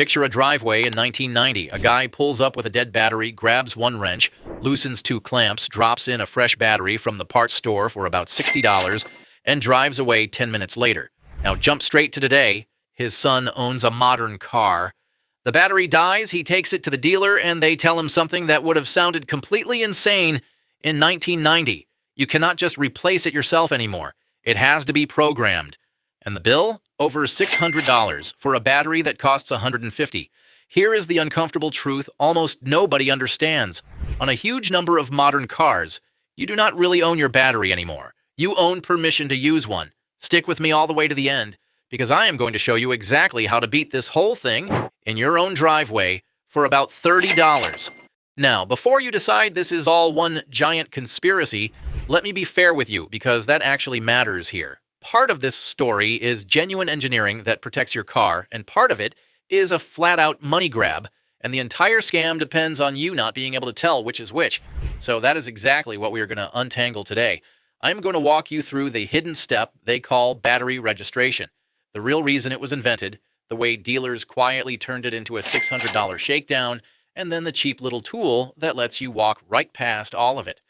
Picture a driveway in 1990. A guy pulls up with a dead battery, grabs one wrench, loosens two clamps, drops in a fresh battery from the parts store for about $60, and drives away 10 minutes later. Now jump straight to today. His son owns a modern car. The battery dies, he takes it to the dealer, and they tell him something that would have sounded completely insane in 1990. You cannot just replace it yourself anymore. It has to be programmed. And the bill? Over $600 for a battery that costs $150. Here is the uncomfortable truth almost nobody understands. On a huge number of modern cars, you do not really own your battery anymore. You own permission to use one. Stick with me all the way to the end, because I am going to show you exactly how to beat this whole thing in your own driveway for about $30. Now, before you decide this is all one giant conspiracy, let me be fair with you, because that actually matters here. Part of this story is genuine engineering that protects your car, and part of it is a flat-out money grab, and the entire scam depends on you not being able to tell which is which. So that is exactly what we are going to untangle today. I'm going to walk you through the hidden step they call battery registration, the real reason it was invented, the way dealers quietly turned it into a $600 shakedown, and then the cheap little tool that lets you walk right past all of it.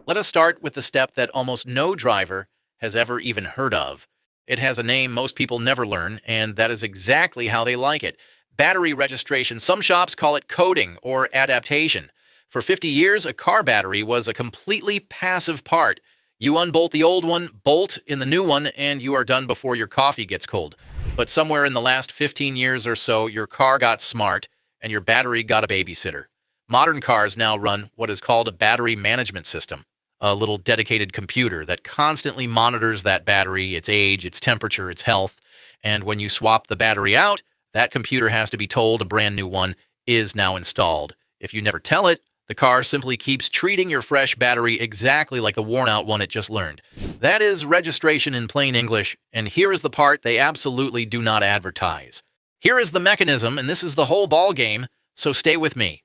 Let us start with the step that almost no driver has ever even heard of. It has a name most people never learn, and that is exactly how they like it. Battery registration. Some shops call it coding or adaptation. For 50 years, a car battery was a completely passive part. You unbolt the old one, bolt in the new one, and you are done before your coffee gets cold. But somewhere in the last 15 years or so, your car got smart, and your battery got a babysitter. Modern cars now run what is called a battery management system, a little dedicated computer that constantly monitors that battery, its age, its temperature, its health. And when you swap the battery out, that computer has to be told a brand new one is now installed. If you never tell it, the car simply keeps treating your fresh battery exactly like the worn-out one it just learned. That is registration in plain English, and here is the part they absolutely do not advertise. Here is the mechanism, and this is the whole ball game, so stay with me.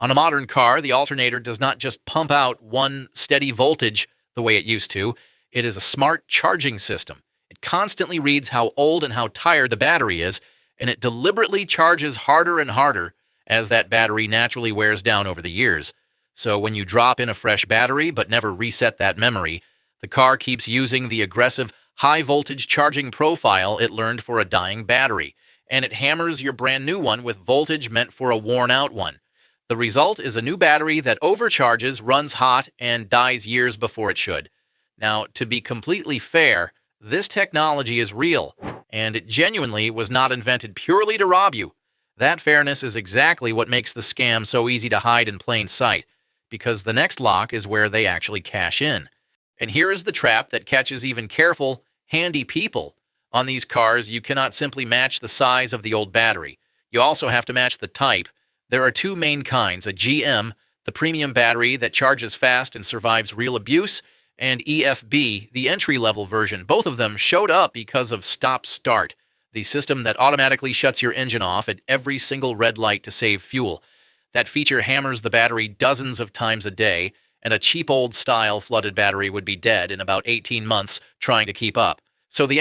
On a modern car, the alternator does not just pump out one steady voltage the way it used to. It is a smart charging system. It constantly reads how old and how tired the battery is, and it deliberately charges harder and harder as that battery naturally wears down over the years. So when you drop in a fresh battery but never reset that memory, the car keeps using the aggressive high-voltage charging profile it learned for a dying battery, and it hammers your brand new one with voltage meant for a worn-out one. The result is a new battery that overcharges, runs hot, and dies years before it should. Now, to be completely fair, this technology is real, and it genuinely was not invented purely to rob you. That fairness is exactly what makes the scam so easy to hide in plain sight, because the next lock is where they actually cash in. And here is the trap that catches even careful, handy people. On these cars, you cannot simply match the size of the old battery. You also have to match the type. There are two main kinds, a GM, the premium battery that charges fast and survives real abuse, and EFB, the entry-level version. Both of them showed up because of stop-start, the system that automatically shuts your engine off at every single red light to save fuel. That feature hammers the battery dozens of times a day, and a cheap old-style flooded battery would be dead in about 18 months trying to keep up. So the